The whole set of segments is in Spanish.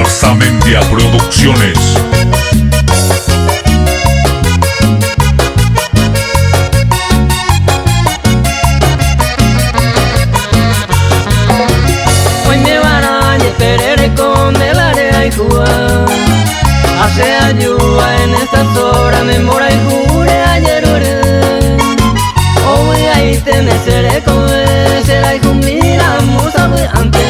Basamendia Producciones. Hoy me van a esperar con el área y jugar. Hace ayuda en estas horas, me mora y jure ayer oré. Hoy ahí te me seré con él, será y mira, musa antes.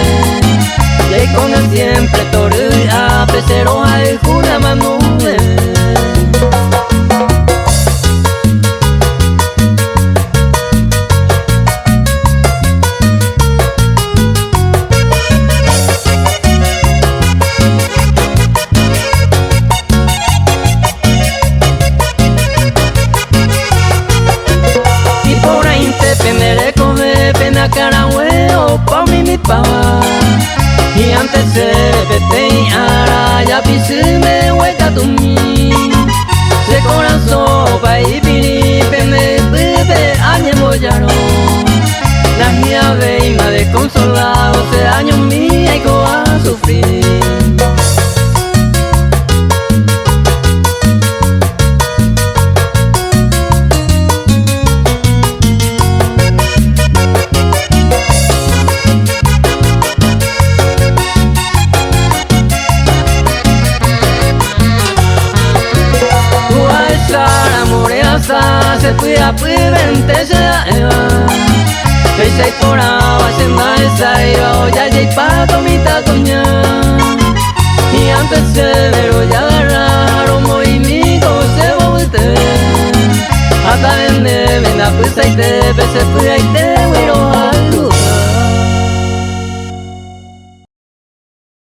Y con el siempre toro y a pesero hay jura manube. Penere come pena cara huevo pa' mi pa. Y antes se repete ara ya pisime hueca tu mi. Se corazón pa' y piri peme pepe añe mollaro. La mía veima desconsolado se año mía y go a sufrir. Se cuida vente se da eva. Esa y por agua se ma esa iba ya y pato mitad coña. Y antes se vero ya agarraron movimiento se volte. Hasta vende venga pues ahí te se fue ahí te.